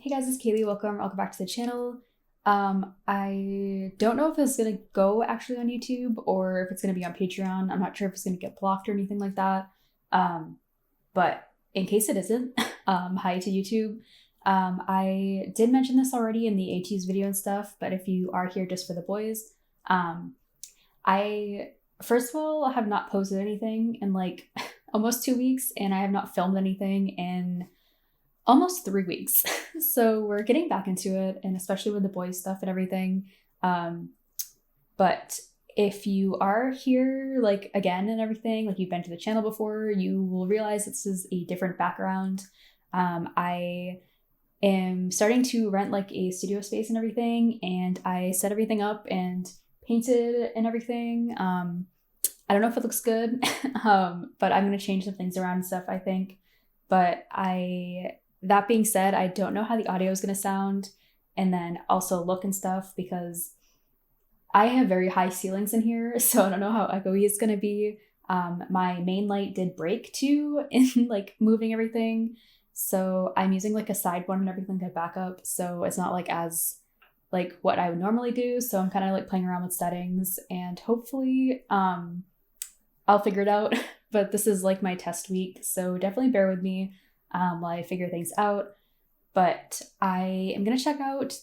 Hey guys, it's Kaylee. Welcome back to the channel. I don't know if it's gonna go actually on YouTube or if it's gonna be on Patreon. I'm not sure if it's gonna get blocked or anything like that. But in case it isn't, hi to YouTube. I did mention this already in the AT's video and stuff, but if you are here just for the boys, I first of all have not posted anything in like almost 2 weeks, and I have not filmed anything in almost 3 weeks. So we're getting back into it, and especially with the boys stuff and everything. But if you are here like again and everything, like you've been to the channel before, you will realize this is a different background. I am starting to rent like a studio space and everything, and I set everything up and painted and everything. I don't know if it looks good, but I'm gonna change some things around and stuff, I think. But that being said, I don't know how the audio is gonna sound, and then also look and stuff, because I have very high ceilings in here, so I don't know how echoey it's gonna be. My main light did break too in like moving everything, so I'm using like a side one and everything to back up, so it's not like as like what I would normally do. So I'm kind of like playing around with settings, and hopefully I'll figure it out. But this is like my test week, so definitely bear with me while I figure things out. But I am gonna check out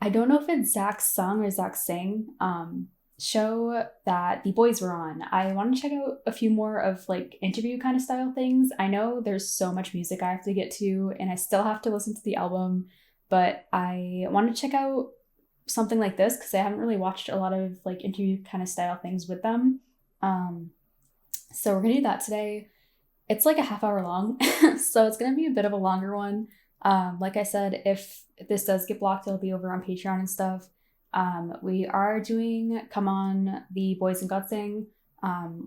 I don't know if it's Zach's Sung or Zach Sing show that the boys were on. I want to check out a few more of like interview kind of style things. I know there's so much music I have to get to, and I still have to listen to the album, but I want to check out something like this because I haven't really watched a lot of like interview kind of style things with them. So we're gonna do that today. It's like a half hour long, so it's gonna be a bit of a longer one. Like I said, if this does get blocked, it'll be over on Patreon and stuff. We are doing Come On, the Boys and God Sing.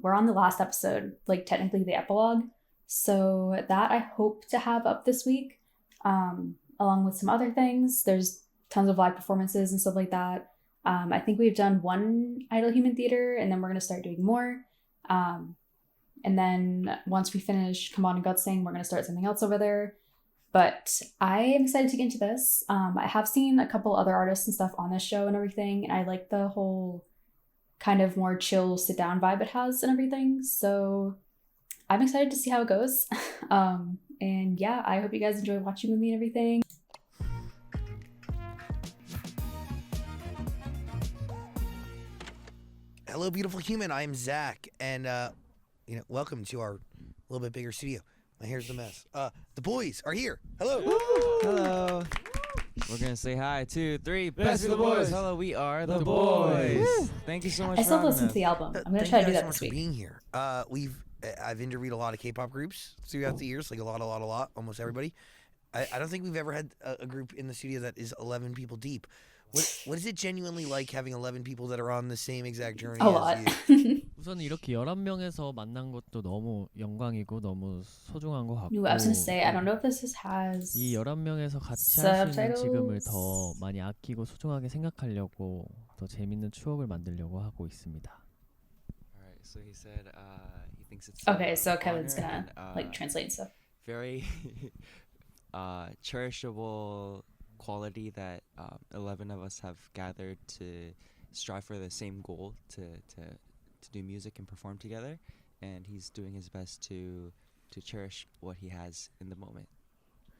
We're on the last episode, like technically the epilogue. So that I hope to have up this week, along with some other things. There's tons of live performances and stuff like that. I think we've done one Idle Human Theater, and then we're going to start doing more. And then once we finish Come On and God Sing, we're going to start something else over there. But I am excited to get into this. I have seen a couple other artists and stuff on this show and everything, and I like the whole kind of more chill sit down vibe it has and everything. So I'm excited to see how it goes. And yeah, I hope you guys enjoy watching with me and everything. Hello, beautiful human. I am Zach, and welcome to our little bit bigger studio. My hair's a mess. The boys are here. Hello. Woo! Hello. We're gonna say hi, 2, 3. Best of the boys. Hello, we are the boys. Thank you so much. I still listen to the album. I'm gonna try to do that this week. Being here. I've interviewed a lot of K-pop groups throughout the years, like a lot, almost everybody. I don't think we've ever had a group in the studio that is 11 people deep. What is it genuinely like having 11 people that are on the same exact journey as you? 우선 이렇게 11명에서 만난 것도 너무 영광이고 너무 소중한 것 같고. I was gonna say, I don't know if this has 이 11명에서 같이 할 수 있는 지금을 더 많이 아끼고 소중하게 생각하려고 더 재밌는 추억을 만들려고 하고 있습니다. Alright, so he said he thinks it's okay, so Kevin's gonna like translate and stuff. Very cherishable quality that 11 of us have gathered to strive for the same goal to do music and perform together, and he's doing his best to cherish what he has in the moment.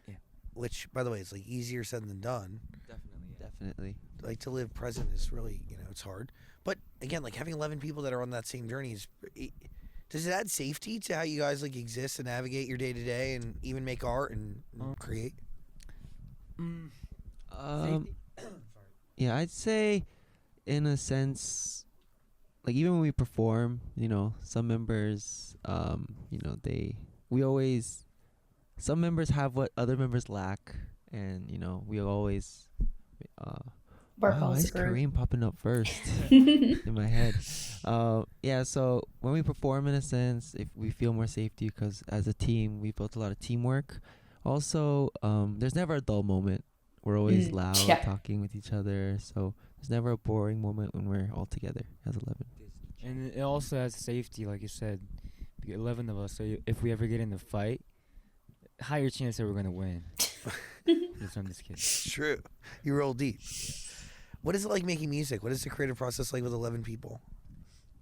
Yeah. Which, by the way, is like easier said than done. Definitely. Like to live present is really, it's hard. But again, like having 11 people that are on that same journey does it add safety to how you guys like exist and navigate your day to day and even make art and create? Yeah, I'd say in a sense, like even when we perform, some members, some members have what other members lack, and we always why is Kareem popping up first in my head? Yeah, so when we perform, in a sense, if we feel more safety because as a team we built a lot of teamwork. Also, there's never a dull moment. We're always loud, talking with each other, so there's never a boring moment when we're all together as 11. And it also has safety, like you said, 11 of us, so if we ever get in a fight, higher chance that we're going to win. I'm just kidding. It's true. You roll deep. What is it like making music? What is the creative process like with 11 people?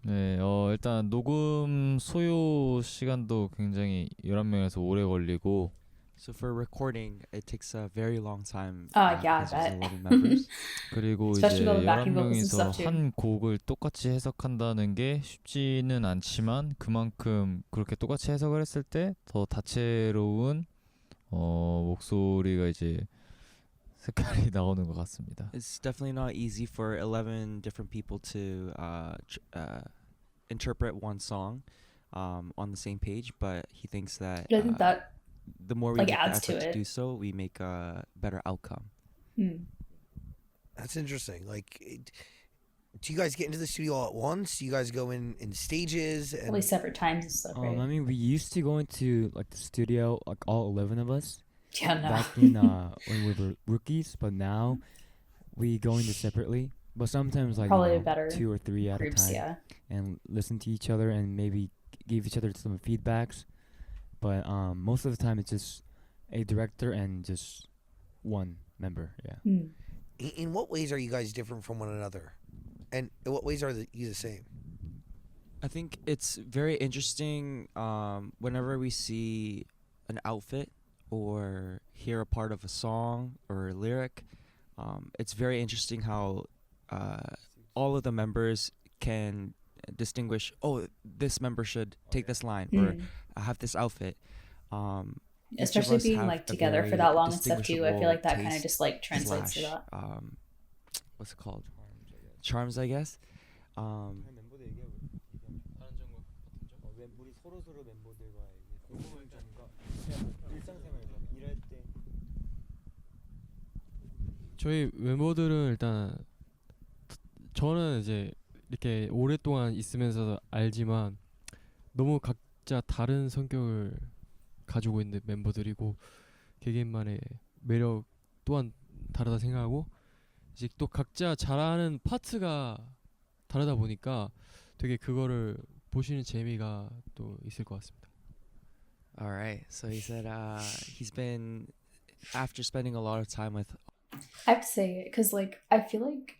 네, 일단 녹음 소요 시간도 굉장히 11명에서 오래 걸리고 So for recording, it takes a very long time. Yeah, because I there's bet. 11 members. 그리고 Especially 이제 with the backing vocals and 11명이서 stuff, too. 한 곡을 똑같이 해석한다는 게 쉽지는 않지만 그만큼 그렇게 똑같이 해석을 했을 때 더 다채로운 목소리가 이제 색깔이 나오는 것 같습니다. It's definitely not easy for 11 different people to interpret one song on the same page, but he thinks that I think that the more we like make the adds to effort to it. do so, we make a better outcome. That's interesting. Like, do you guys get into the studio all at once? Do you guys go in stages? And probably separate times and stuff, right? I mean, we used to go into like the studio, like all 11 of us, Yeah, no. back in when we were rookies. But now we go into separately. But sometimes like Probably better 2 or 3 at Groups, a time, yeah. and listen to each other and maybe give each other some feedbacks. But most of the time it's just a director and just one member. Yeah. in what ways are you guys different from one another? And in what ways are you the same? I think it's very interesting whenever we see an outfit or hear a part of a song or a lyric. It's very interesting how all of the members can distinguish, oh, this member should take this line or have this outfit. Especially being like together for that long and stuff too. I feel like that kind of just like translates to that. What's it called? Charms, I guess. 저희 멤버들은 일단 저는 이제 이렇게 오랫동안 있으면서 알지만 너무 각자 다른 성격을 가지고 있는 멤버들이고 개개인만의 매력 또한 다르다 생각하고 이제 또 각자 잘하는 파트가 다르다 보니까 되게 그거를 보시는 재미가 또 있을 것 같습니다. All right. So he said he's been, after spending a lot of time with. I have to say, because like I feel like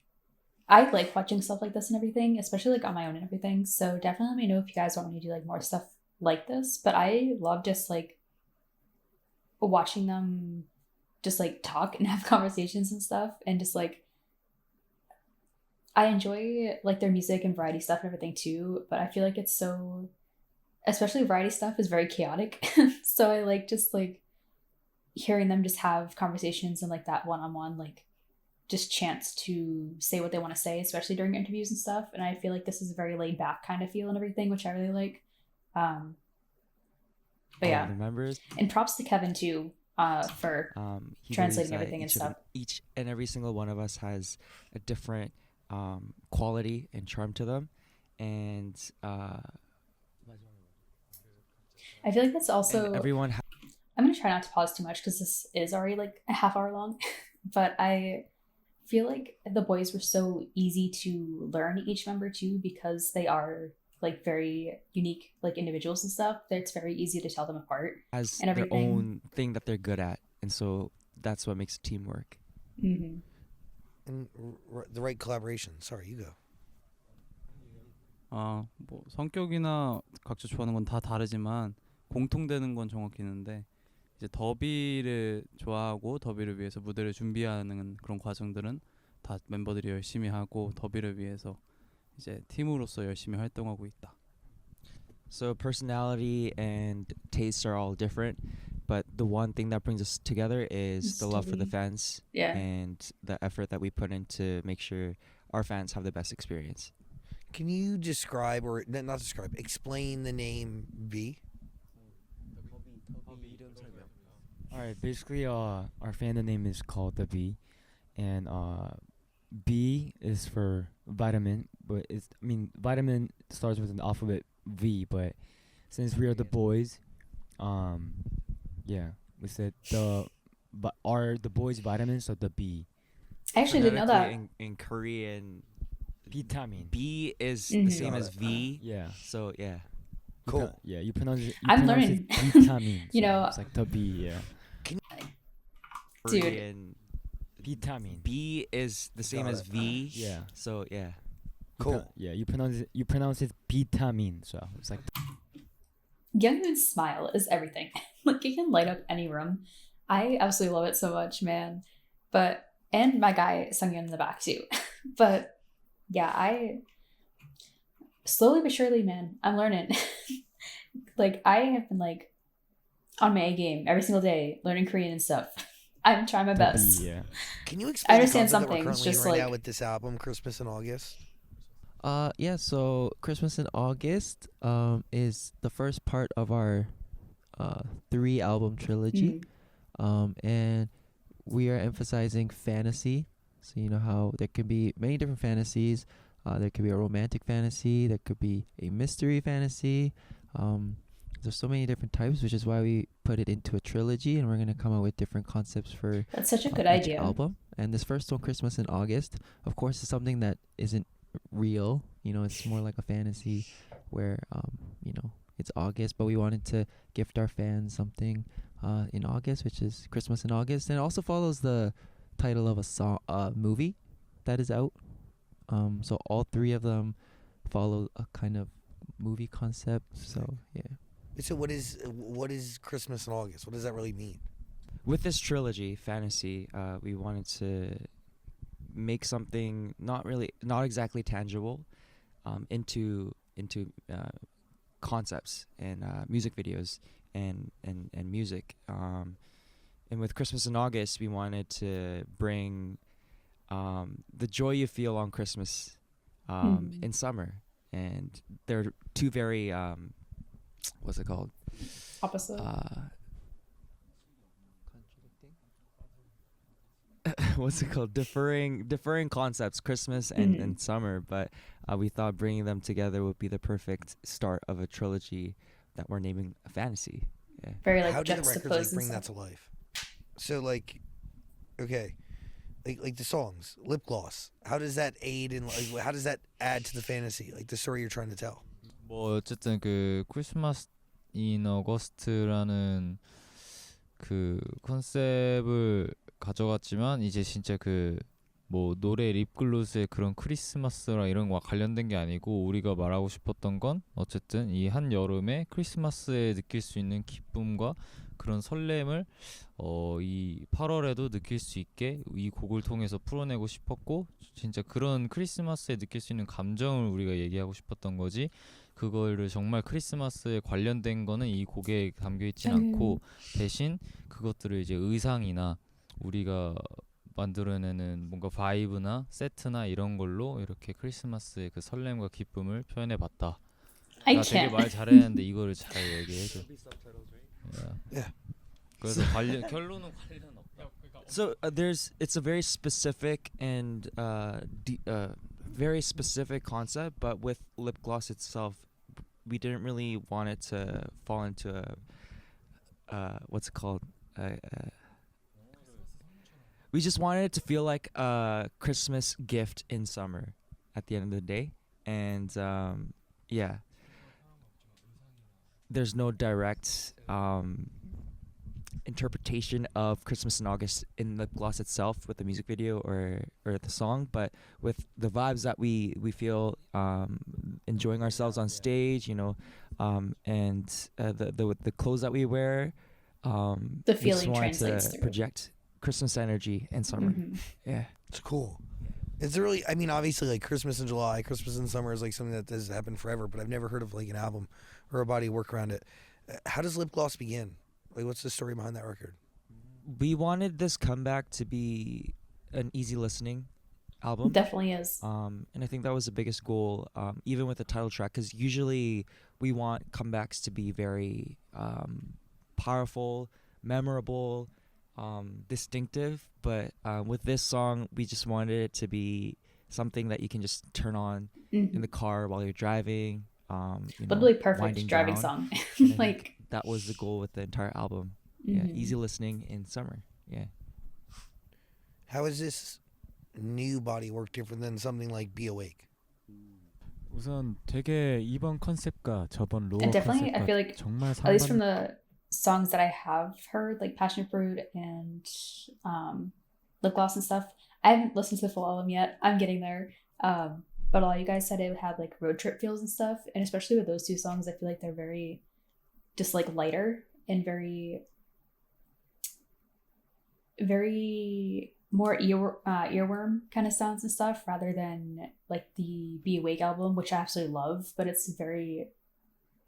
I like watching stuff like this and everything, especially like on my own and everything. So definitely let me know if you guys want me to do like more stuff like this. But I love just like watching them just like talk and have conversations and stuff, and just like I enjoy like their music and variety stuff and everything too. But I feel like it's so, especially variety stuff is very chaotic. So I like just like hearing them just have conversations and like that one-on-one like just chance to say what they want to say, especially during interviews and stuff. And I feel like this is a very laid back kind of feel and everything, which I really like. But yeah, members. And props to Kevin too for translating everything and stuff. Each and every single one of us has a different quality and charm to them, and I feel like that's also everyone. I'm gonna try not to pause too much because this is already like a half hour long, but I feel like the boys were so easy to learn each member too, because they are like very unique like individuals and stuff. It's very easy to tell them apart. Has and everything. Their own thing that they're good at, and so that's what makes teamwork. Mm-hmm. And the right collaboration. Sorry, you go. 뭐 성격이나 각자 좋아하는 건 다 다르지만 공통되는 건 정확히 있는데 이제 더비를 좋아하고 더비를 위해서 무대를 준비하는 그런 과정들은 다 멤버들이 열심히 하고 더비를 위해서 이제 팀으로서 열심히 활동하고 있다. So personality and tastes are all different, but the one thing that brings us together is the love for the fans, and the effort that we put in to make sure our fans have the best experience. Can you describe, or not describe, explain the name V? All right, basically our fandom name is called the B, and B is for vitamin, but vitamin starts with an alphabet V, but since we are the boys, we said the boys vitamins, so the B. I actually didn't know that. In Korean, vitamin. B is the same as V. Yeah. So yeah. Cool. You pronounce it. I'm learning. Vitamin. You know, it's like the B. Yeah. Korean. Vitamin. B is the same Got as it. V. Yeah. So yeah. Cool. Yeah, you pronounce it vitamin. So it's like Younghoon's smile is everything. Like he can light up any room. I absolutely love it so much, man. And my guy Sungyeon in the back too. But yeah, I slowly but surely, man, I'm learning. Like I have been like on my A game every single day, learning Korean and stuff. I'm trying my best. yeah. Can you explain I understand the some concept that we're things, currently just in right now like- with this album, Christmas in August? Yeah, so Christmas in August is the first part of our 3-album trilogy. And we are emphasizing fantasy. So you know how there can be many different fantasies. There could be a romantic fantasy, there could be a mystery fantasy. There's so many different types, which is why we put it into a trilogy, and we're gonna come up with different concepts for That's such a good each idea. album. And this first one, Christmas in August, of course, is something that isn't real. You know, it's more like a fantasy where you know, it's August, but we wanted to gift our fans something in August, which is Christmas in August, and it also follows the title of a song, movie that is out. So all 3 of them follow a kind of movie concept. So yeah. So what is Christmas in August? What does that really mean? With this trilogy, fantasy, we wanted to make something not exactly tangible, into concepts and music videos and music. And with Christmas in August, we wanted to bring the joy you feel on Christmas in summer. And they're 2 very what's it called? Opposite. What's it called? Differing concepts, Christmas and summer. But we thought bringing them together would be the perfect start of a trilogy that we're naming a fantasy. Yeah. Very like How do the records juxtaposed like bring and that stuff. to life? So like, okay, like the songs, lip gloss. How does that aid in like? How does that add to the fantasy, like the story you're trying to tell? 뭐 어쨌든 그 크리스마스 인 어거스트라는 그 컨셉을 가져갔지만 이제 진짜 그 뭐 노래 립글로스의 그런 크리스마스랑 이런 거와 관련된 게 아니고 우리가 말하고 싶었던 건 어쨌든 이 한 여름에 크리스마스에 느낄 수 있는 기쁨과 그런 설렘을 이 8월에도 느낄 수 있게 이 곡을 통해서 풀어내고 싶었고 진짜 그런 크리스마스에 느낄 수 있는 감정을 우리가 얘기하고 싶었던 거지 그거를 정말 크리스마스에 관련된 거는 이 곡에 담겨있진 않고 대신 그것들을 이제 의상이나 우리가 만들어내는 뭔가 바이브나 세트나 이런 걸로 이렇게 크리스마스의 그 설렘과 기쁨을 표현해봤다. 나 되게 말 잘했는데 이거를 잘 얘기해줘. Yeah. 그래서 결론은 관련 없다. So it's a very specific and very specific concept, but with lip gloss itself, we didn't really want it to fall into a what's it called? We just wanted it to feel like a Christmas gift in summer at the end of the day. And yeah, there's no direct interpretation of Christmas in August in the gloss itself with the music video or the song, but with the vibes that we feel enjoying ourselves on stage, you know, and the clothes that we wear, the feeling translates to project Christmas energy in summer. Yeah, it's cool. Is there really? I mean, obviously, like Christmas in July, Christmas in summer is like something that does happen forever. But I've never heard of like an album or a body of work around it. How does Lip Gloss begin? Like, what's the story behind that record? We wanted this comeback to be an easy listening album. Definitely is. And I think that was the biggest goal, even with the title track, because usually we want comebacks to be very powerful, memorable, distinctive. But with this song, we just wanted it to be something that you can just turn on in the car while you're driving. Literally perfect driving down. song. Like that was the goal with the entire album. Yeah, easy listening in summer. Yeah. How is this new body work different than something like Be Awake? 우선 되게 이번 컨셉과 저번 로어 And definitely, I 컨셉과 feel like 정말 at least from 상반 the songs that I have heard, like Passion Fruit and Lip Gloss and stuff. I haven't listened to the full album yet. I'm getting there. But all you guys said it had like road trip feels and stuff. And especially with those two songs, I feel like they're very just like lighter and very, very more earworm kind of sounds and stuff rather than like the Be Awake album, which I absolutely love. But it's very,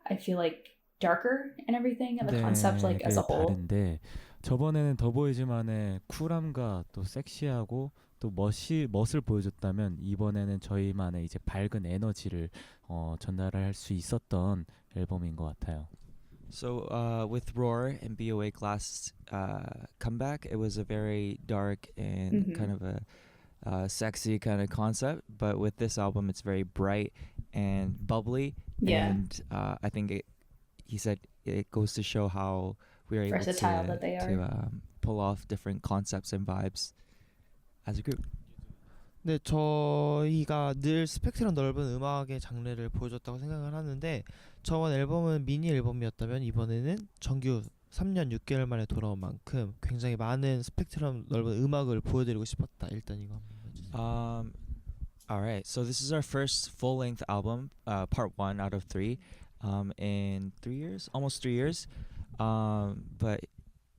I feel like darker and everything and the concept like as a whole. 다른데 저번에는 더보이즈만의 쿨함과 또 섹시하고 또 멋을 보여줬다면 이번에는 저희만의 이제 밝은 에너지를 전달할 수 있었던 앨범인 것 같아요. So with Roar and Be Awake last comeback, it was a very dark and kind of a sexy kind of concept. But with this album, it's very bright and bubbly. Yeah. And I think he said it goes to show how we are able Versatile that they are. to pull off different concepts and vibes as a group. 네, 저희가 늘 스펙트럼 넓은 음악의 장르를 보여줬다고 생각을 하는데 저번 앨범은 미니 앨범이었다면 이번에는 정규 3년 6개월 만에 돌아온 만큼 굉장히 많은 스펙트럼 넓은 음악을 보여드리고 싶었다. 일단 이거 한번 해주세요. Alright, so this is our first full-length album, part 1 out of 3, in 3 years, almost 3 years. But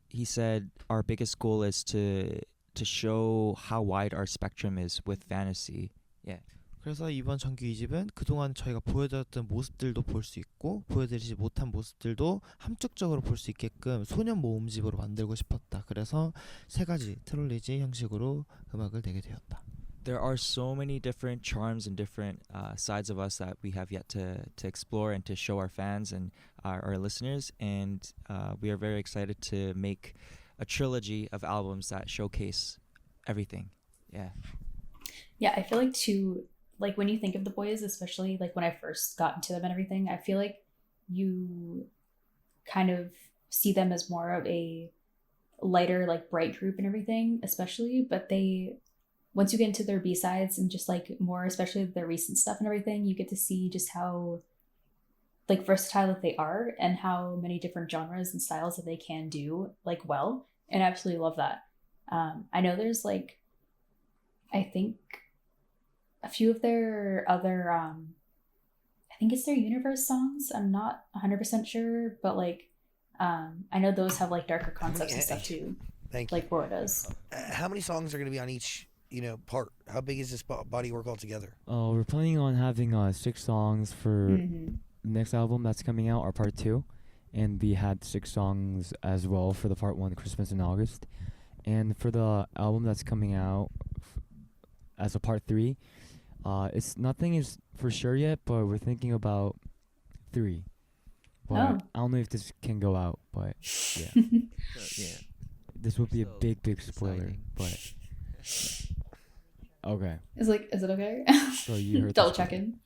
he said our biggest goal is to show how wide our spectrum is with fantasy. Yeah. 그래서 이번 정규 2집은 그동안 저희가 보여드렸던 모습들도 볼 수 있고 보여드리지 못한 모습들도 함축적으로 볼 수 있게끔 소년 모음집으로 만들고 싶었다. 그래서 세 가지 트롤리지 형식으로 음악을 내게 되었다. There are so many different charms and different sides of us that we have yet to explore and to show our fans and our listeners. And we are very excited to make a trilogy of albums that showcase everything. Yeah. Yeah, I feel like too, like when you think of the boys, especially like when I first got into them and everything, I feel like you kind of see them as more of a lighter, like bright group and everything, especially, but they, once you get into their B-sides and just like more, especially their recent stuff and everything, you get to see just how like versatile that they are and how many different genres and styles that they can do like well. And I absolutely love that. I know there's like, I think a few of their other, I think it's their Universe songs. I'm not 100% sure, but like, I know those have like darker concepts and stuff too. Thank you. Like Roar does. How many songs are going to be on each, part? How big is this body work altogether? We're planning on having 6 songs for the next album that's coming out, our part 2. And we had 6 songs as well for the part 1, Christmas in August. And for the album that's coming out as a part 3, it's nothing is for sure yet, but we're thinking about 3. But I don't know if this can go out, but yeah. yeah. This would be a big spoiler, but okay. Is it okay? So you heard double checking.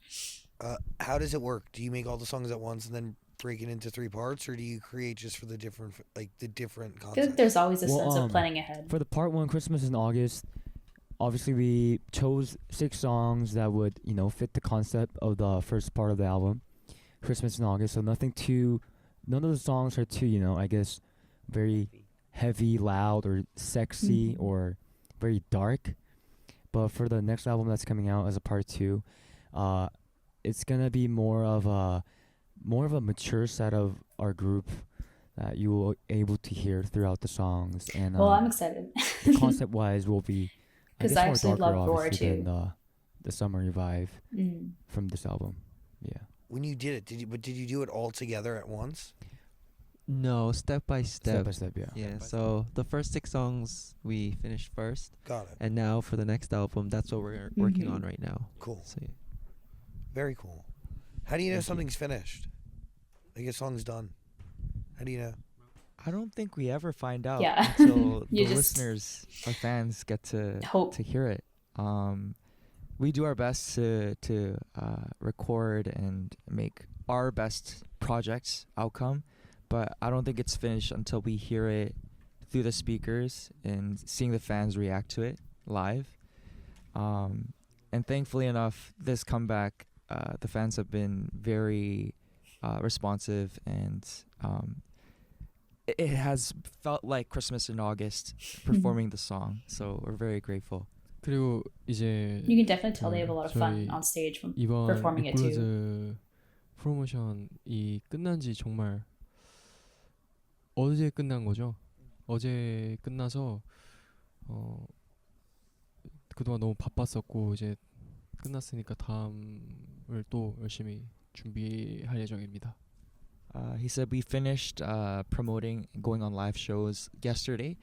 How does it work? Do you make all the songs at once and then break it into 3 parts, or do you create just for the different concepts? I feel like there's always a sense of planning ahead. For the part 1, Christmas in August, obviously we chose 6 songs that would, fit the concept of the first part of the album, Christmas in August. So none of the songs are too, I guess, very heavy, loud, or sexy, or very dark. But for the next album that's coming out as a part 2, it's gonna be more of a mature side of our group that you will able to hear throughout the songs. And well, I'm excited. Concept wise will be because I actually darker, love Roar too. Than the summer vibe from this album. Yeah. When you did it, did you do it all together at once? No, step by step. Step by step, yeah. Yeah, so the first 6 songs we finished first. Got it. And now for the next album, that's what we're working on right now. Cool. So, yeah. Very cool. How do you know something's finished? Like a song's done. How do you know? I don't think we ever find out Yeah. until the just listeners, our fans, get to hope to hear it. We do our best to record and make our best project's outcome, but I don't think it's finished until we hear it through the speakers and seeing the fans react to it live. And thankfully enough, this comeback, the fans have been very responsive and it has felt like Christmas in August performing the song. So we're very grateful. 그리고 이제 You can definitely tell they have a lot of fun 저희 on stage when 이번 performing it too. 빅보이즈 프로모션이 끝난 지 정말 어제 끝난 거죠. 어제 끝나서 그동안 너무 바빴었고 이제 끝났으니까 다음을 또 열심히 준비할 예정입니다. He said we finished promoting, going on live shows yesterday.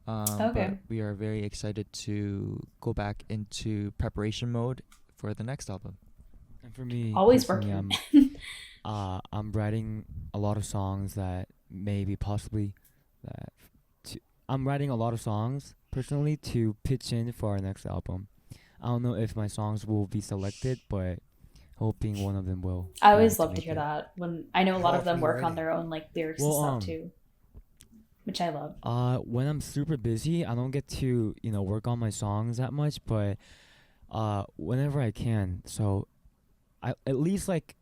Okay. But we are very excited to go back into preparation mode for the next album. And for me, Always personally, working. I'm writing a lot of songs that maybe possibly I'm writing a lot of songs personally to pitch in for our next album. I don't know if my songs will be selected, but hoping one of them will. I always love to make hear it. that. When I know a lot How of them often work are you on their own like lyrics Well, and stuff too, which I love. When I'm super busy, I don't get to work on my songs that much, but whenever I can, so I at least like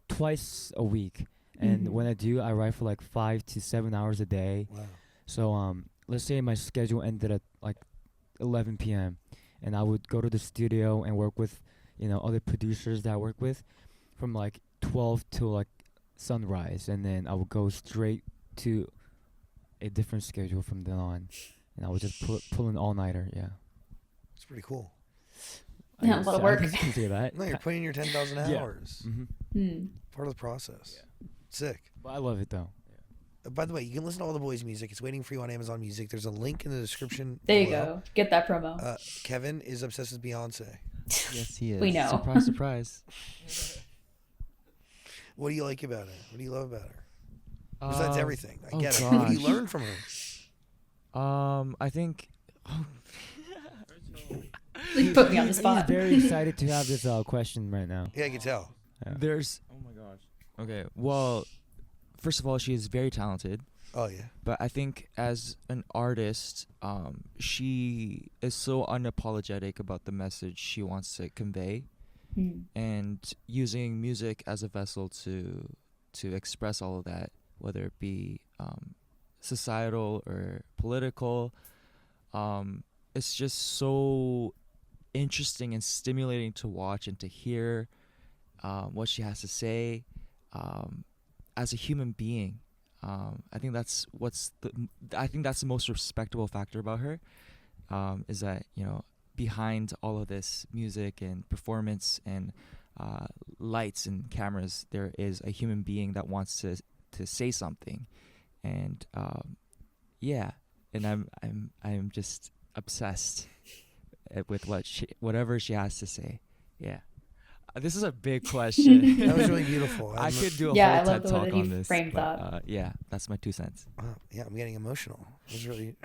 twice a week, and Mhm. when I do, I write for like 5 to 7 hours a day. Wow. So let's say my schedule ended at like 11 p.m. and I would go to the studio and work with other producers that I work with from like 12 to like sunrise, and then I would go straight to a different schedule from then on, and I would just pull an all-nighter. Yeah. It's pretty cool. Yeah, a lot of work. I can say that. No, you're putting in your 10,000 Yeah. hours. Mm-hmm. Part of the process. Sick. But I love it though. By the way, you can listen to all the boys' music. It's waiting for you on Amazon Music. There's a link in the description. There you below. go. Get that promo. Kevin is obsessed with Beyonce. Yes, he is. We know. Surprise, surprise. What do you like about her? What do you love about her? Besides everything. I oh get it. What do you gosh. learn from her? I think Like, put me on the He's spot. very excited to have this question right now. Yeah, I can tell. Yeah. there's. Oh my gosh. Okay. Well, first of all, she is very talented. Oh, yeah. But I think as an artist, she is so unapologetic about the message she wants to convey, and using music as a vessel to express all of that, whether it be societal or political. It's just so interesting and stimulating to watch and to hear what she has to say as a human being. I think that's the most respectable factor about her, is that behind all of this music and performance and lights and cameras, there is a human being that wants to say something, and and I'm just obsessed with whatever she has to say. Yeah. This is a big question. That was really beautiful. I could do a Yeah, I whole love TED the way talk that you on this. framed but, that. yeah, that's my 2 cents. Wow, yeah, I'm getting emotional. That's really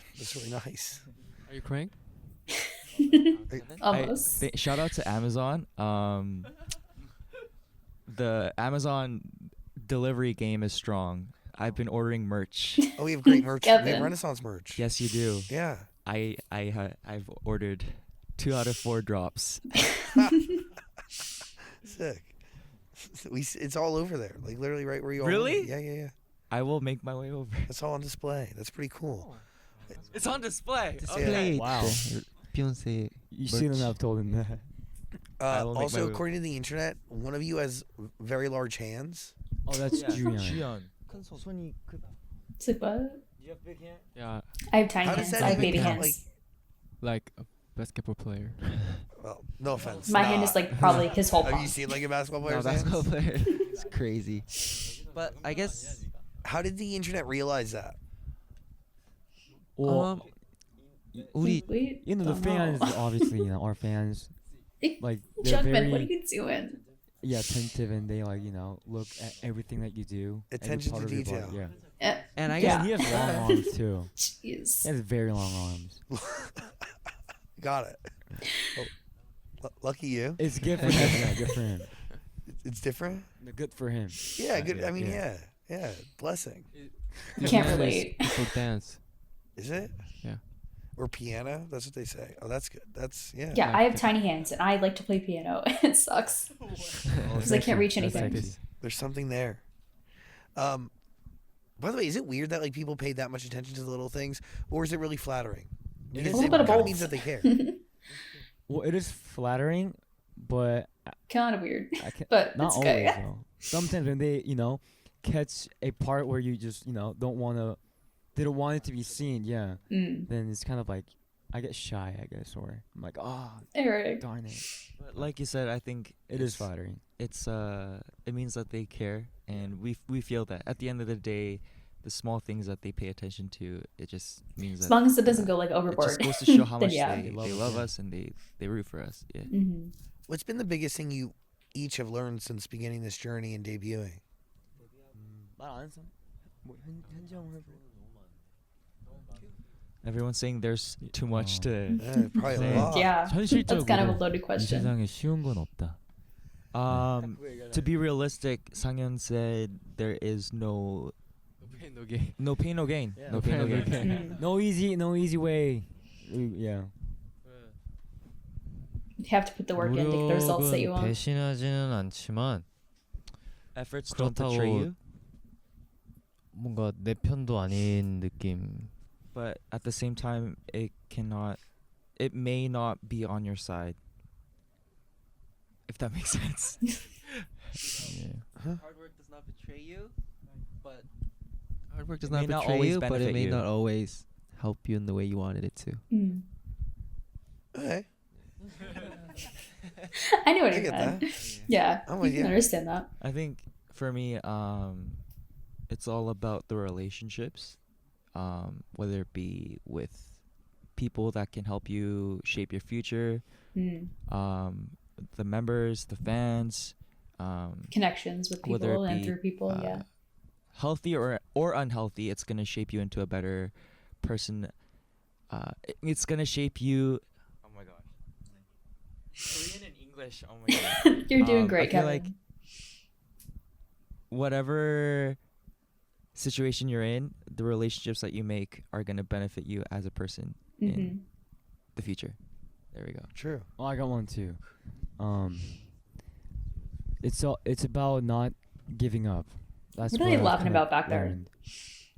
nice. Are you crying? Almost. Shout out to Amazon. The Amazon delivery game is strong. I've been ordering merch. Oh, we have great merch. We Kevin. have Renaissance merch. Yes, you do. Yeah. I've ordered 2 out of 4 drops. Sick. It's all over there. Like literally right where you are. Really? Yeah. I will make my way over. That's all on display. That's pretty cool. It's on display. Display. Wow. Beyonce. You shouldn't have told him that. I will make my Also, way. according to the internet, one of you has very large hands. Oh, that's Julian. It's like, what? Yeah, I have tiny How does hands. that I have even baby count, hands. like a basketball player. Well, no offense. My hand is like probably his whole Have palm. you seen like a basketball No, player's basketball hands? player. It's crazy. But I guess How did the internet realize that? Well, 우리 Wait, the don't know. fans, obviously, our fans, like they're Junkman, very what are you doing? attentive, and they look at everything that you do. every Attention part to of your detail. body, Eh, and I Yeah. And he has long arms too. Jeez. He has very long arms. Got it. Well, lucky you. It's good for him. Yeah, good for him. It's different. Good for him. Yeah, good. I mean, yeah. Blessing. Can't Dance relate. For dance. Is it? Yeah. Or piano? That's what they say. Oh, that's good. That's yeah. Yeah, I have tiny hands and I like to play piano. It sucks because I can't reach That's anything. sexy. There's something there. By the way, is it weird that like people pay that much attention to the little things, or is it really flattering? A Because little it bit of kind of both. means that they care. Well, it is flattering, but Kind of weird, I can't, but not it's always okay. though. Sometimes when they, catch a part where you just, they don't want it to be seen, yeah. Then it's kind of like, I get shy, I guess, or I'm like, Eric. darn it. But like you said, I think It is flattering. It's it means that they care, and we feel that at the end of the day, the small things that they pay attention to, it just means As that long as it doesn't go like it overboard. just goes to show how then much yeah. they love us and they root for us. Yeah. What's been the biggest thing you each have learned since beginning this journey and debuting? Everyone's saying there's too much to. Probably a 네. lot. Yeah, that's kind of a 현실적으로 loaded 이 question. 세상에 쉬운 건 없다. To be realistic, Sanghyun said there is no No gain. no pain, no gain. Yeah. No pain, no gain. No easy way. Yeah. You have to put the work in to get the results that you 노력은 want. 배신하지는 않지만 Efforts don't 그렇다고 betray you, 뭔가 내 편도 아닌 느낌. but at the same time, it may not be on your side. If that makes sense. 예. Hard work does not betray you, but Hard work does It may not not betray always you, but it benefit may you. not always help you in the way you wanted it to. Okay. I know what I you get meant. that. Yeah, I'm you with can you. understand that. I think for me, it's all about the relationships, whether it be with people that can help you shape your future, the members, the fans, Connections with whether people it and be, through people. Yeah. healthy or unhealthy, it's gonna shape you into a better person. It's gonna shape you. Oh my gosh, Korean and English. Oh my god. You're doing great, I feel Kevin. like whatever situation you're in, the relationships that you make are gonna benefit you as a person in the future. There we go. True. Well, I got one too. It's about not giving up. That's What are they what I've laughing kinda about back there? learned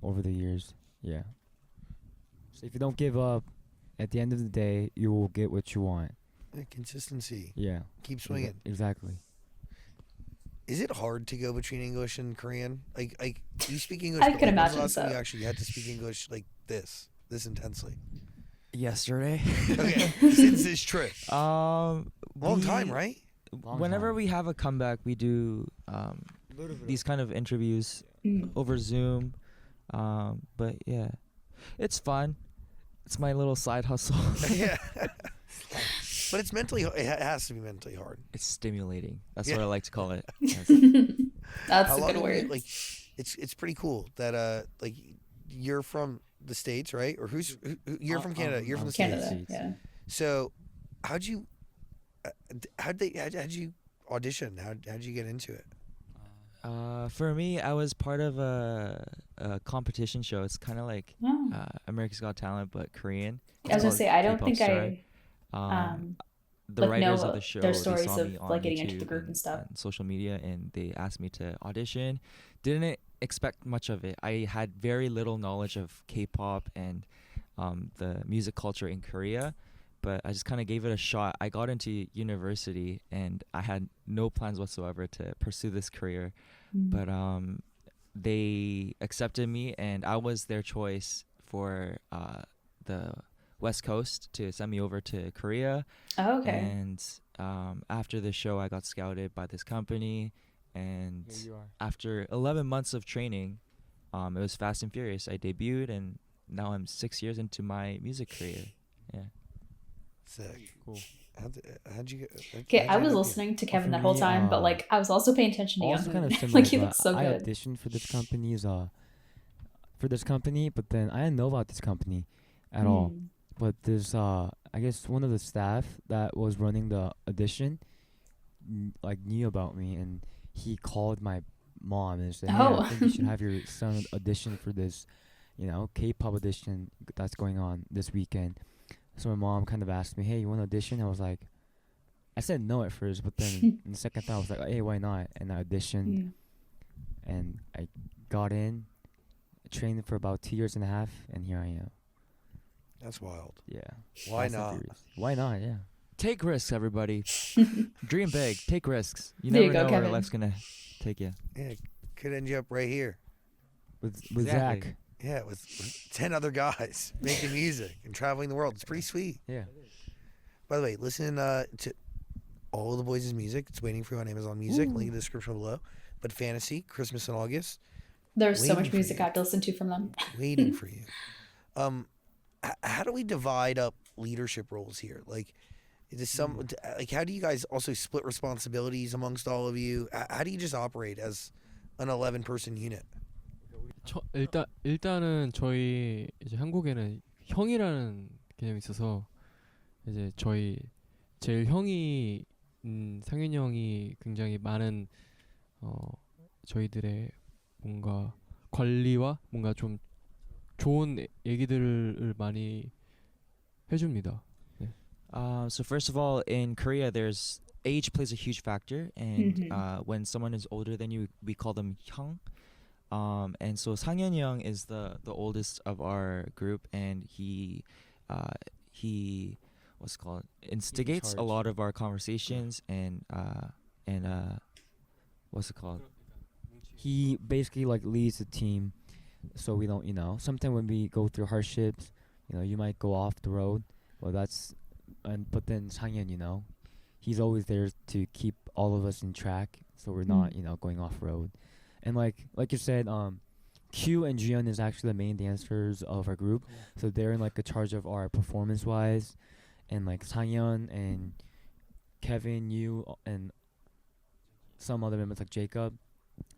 over the years. Yeah. So if you don't give up, at the end of the day, you will get what you want. Consistency. Yeah. Keep swinging. Exactly. Is it hard to go between English and Korean? Like you speak English. I but, can like, when's the imagine last time so. You actually had to speak English like this intensely. Yesterday. Okay, since this trip, long time, right? Whenever time. we have a comeback, we do these kind of interviews over Zoom. But yeah, it's fun. It's my little side hustle. Yeah. But it's mentally. It has to be mentally hard. It's stimulating. That's Yeah. what I like to call it. That's How a long good have word. you, like, it's pretty cool that like you're from the States, right? Or who you're from Canada? You're from the States. Canada. Yeah. So, how'd you audition? How'd you get into it? For me, I was part of a competition show. It's kind of like Oh. America's Got Talent, but Korean. I was gonna called say I don't K-pop think Star. I The like, writers know of the show, their they stories saw of, me on like, getting into YouTube the group and stuff. social media, and they asked me to audition. Didn't expect much of it. I had very little knowledge of K-pop and the music culture in Korea, but I just kind of gave it a shot. I got into university, and I had no plans whatsoever to pursue this career, but they accepted me, and I was their choice for the West Coast to send me over to Korea. Oh, okay. And after the show, I got scouted by this company, and Here you are. after 11 months of training, it was fast and furious. I debuted, and now I'm 6 years into my music career. Yeah. Sick. Cool. How'd you get? Okay, I was listening to Kevin for that whole me, time, but like I was also paying attention to Also you. kind of similar. Like he but looks so I good. auditioned for this company's but then I didn't know about this company at all. But there's I guess one of the staff that was running the audition like knew about me, and he called my mom and said, "Hey, Oh. I think you should have your son audition for this, K-pop audition that's going on this weekend." So my mom kind of asked me, "Hey, you want to audition?" I was like, I said no at first, but then in the second thought I was like, "Hey, why not?" And I auditioned, and I got in. trained for about 2.5 years, and here I am. That's wild. Yeah. Why Fast and not? Furious. Why not? Yeah. Take risks, everybody. Dream big. Take risks. You There never you go, know where Kevin. life's gonna take you. Yeah, could end you up right here. With Exactly. Zach. Yeah, with 10 other guys making music and traveling the world. It's pretty sweet. Yeah. By the way, listen to all of the boys' music. It's waiting for you on Amazon Music. Ooh. Link in the description below. But Fantasy, Christmas in August, There's so Waiting much for music you. I have to listen to from them. waiting for you. How do we divide up leadership roles here? Like, is this how do you guys also split responsibilities amongst all of you? How do you just operate as an 11-person unit? 일단은 저희 이제 한국에는 형이라는 개념이 있어서 이제 저희 제일 형이 상윤이 형이 굉장히 많은 저희들의 뭔가 관리와 뭔가 좀 좋은 얘기들을 많이 해줍니다. So first of all, in Korea, there's age plays a huge factor, and Mhm. when someone is older than you, we call them hyung. And so Sang-yeon Young is the oldest of our group, and he what's it called instigates a charge. lot of our conversations, and what's it called? He basically like leads the team, so we don't, sometimes when we go through hardships, you might go off the road. Well, but then Sang-yeon, he's always there to keep all of us in track, so we're not, going off road. And like you said, Q and Jiyeon is actually the main dancers of our group, so they're in like a charge of our performance wise, and like Sang-yeon and Kevin, you and some other members like Jacob,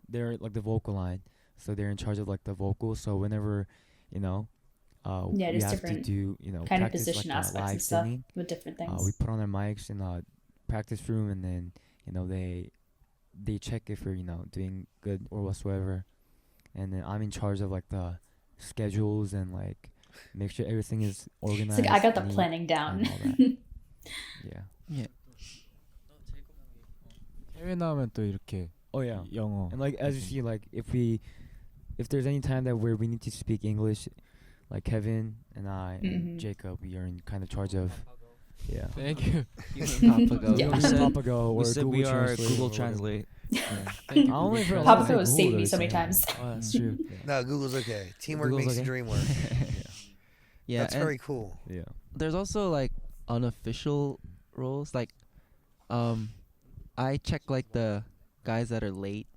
they're like the vocal line, so they're in charge of like the vocals. So whenever, we there's have to different do, kind of practice position like aspects live and stuff singing. with different things. We put on our mics in the practice room, and then they check if we're doing good or whatsoever, and then I'm in charge of like the schedules and like make sure everything is organized. It's like I got the neat, planning down. and all that. Yeah. 해외 나오면 또 이렇게 Oh yeah. 영어. And like as you see, like if there's any time that where we need to speak English, like Kevin and I and Jacob, we are in kind of charge of. Yeah. Thank you. Papago. Yeah. We said, Papago or we said Google we are Translate Google or whatever. Translate. Thank you. I only for Papago Google has saved though, me so it's many fine. times. Oh, that's true. No, Google's okay. Teamwork Google's makes the okay. dream work. Yeah, That's and very cool. Yeah. There's also like unofficial roles. Like, I check like the guys that are late.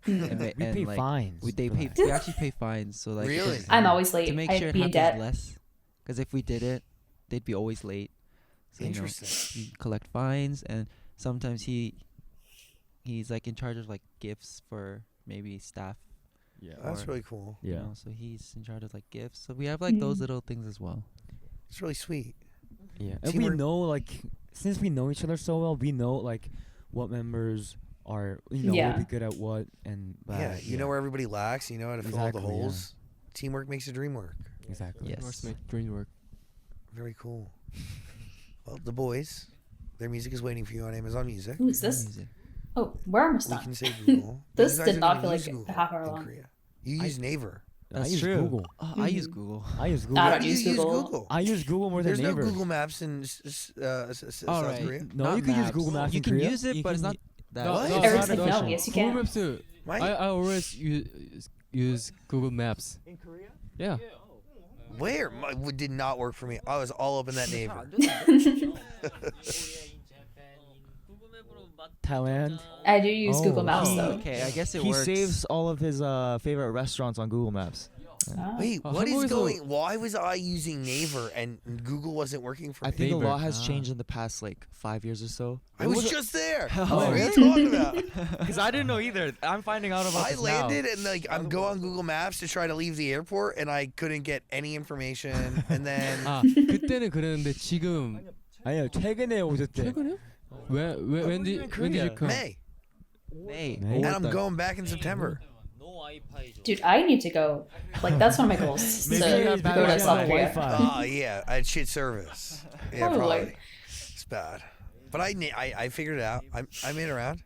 And, We pay like, fines. for that. we actually pay fines. So like Really? I'm always late. to make I'd sure it be in happens debt. less. Because if we did it, they'd be always late. So, Interesting. we collect fines, and sometimes he's like in charge of like gifts for maybe staff. Yeah. That's or- really cool. You Yeah. know, so he's in charge of like gifts. So we have like those Mm. little things as well. It's really sweet. Yeah. And we Teamwork- know like since we know each other so well, we know like what members are Yeah. will be good at what and Yeah, you know where everybody lacks. You know how to fill all the Exactly, yeah. holes. Teamwork makes the dream work. exactly. Yes. Teamwork make dream work. Very cool. Well, the boys, their music is waiting for you on Amazon Music. Who's this? Music. Oh, we're almost We done. can say Google. but This you guys did don't not even feel use like Google a half hour in long. Korea. You use Naver. That's I use true. Google. I use Mhm. Google. I use Google. I Why don't do you use use Google. Google? I use Google more There's than no Naver. Google Maps in South Alright. Korea. No, Not you can use maps. Google Maps You in can Korea. use it, You but it's can not that. What? No, Everyone's not like, no, official. yes, you Google can. Maps too. Right? I always use Google Maps. In Korea? Yeah. Where? Did not work for me. I was all up in that Naver. Thailand. I do use Google Oh, Maps he- though. Okay, I guess it He works. saves all of his favorite restaurants on Google Maps. Oh. Wait, Oh, what is 한국에서- going? Why was I using Naver and Google wasn't working for I me? think a Naver. lot has changed in the past like 5 years or so. I was just there. Oh, What are you really? talking about? Because I didn't know either. I'm finding out about I this landed now. and like I'm go on Google Maps to try to leave the airport and I couldn't get any information and then 아 그때는 그랬는데 지금 아니요, 최근에 오셨대. 최근에? When did you come? May May. May? and I'm going back in September. Dude, I need to go. Like that's one of my goals. Maybe to you have go better to South Korea. Wi-Fi. Oh yeah, I had shit service. Yeah, Probably. probably. It's bad, but I figured it out. I made it around.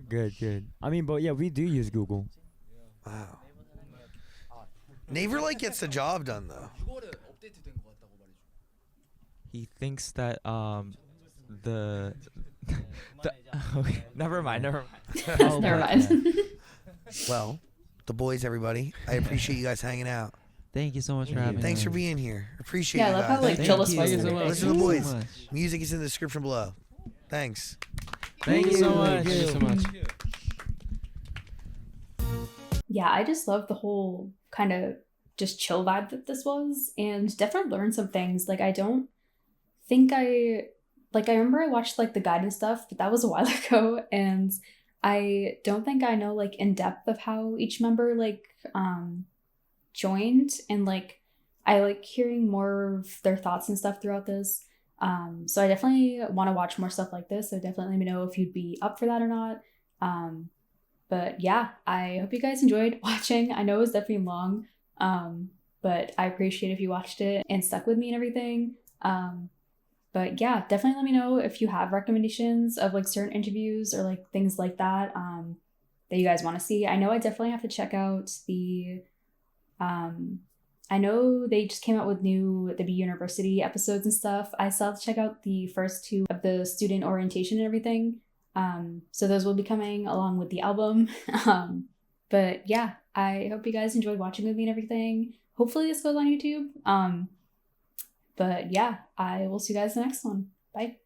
Good, good. I mean, but yeah, we do use Google. Wow. Naver like gets the job done though. He thinks that the okay, never mind. Never mind. Well, the boys, everybody. I appreciate you guys hanging out. Thank you so much for having me. Thanks for being here. Appreciate Yeah, I you love guys. how like chill this was. Thank you so much. Listen to the Thank you boys. so much. Music is in the description below. Thanks. Thank you so much. Thank you so much. Yeah, I just love the whole kind of just chill vibe that this was, and definitely learned some things. Like I don't think I remember I watched like the guide and stuff, but that was a while ago, and I don't think I know like in depth of how each member like joined, and like I like hearing more of their thoughts and stuff throughout this. So I definitely want to watch more stuff like this. So definitely let me know if you'd be up for that or not. But yeah, I hope you guys enjoyed watching. I know it was definitely long, but I appreciate if you watched it and stuck with me and everything. But yeah, definitely let me know if you have recommendations of like certain interviews or like things like that that you guys want to see. I know I definitely have to check out the I know they just came out with the B University episodes and stuff. I still have to check out the first 2 of the student orientation and everything. So those will be coming along with the album. But yeah, I hope you guys enjoyed watching with me and everything. Hopefully this goes on YouTube. But yeah, I will see you guys in the next one. Bye.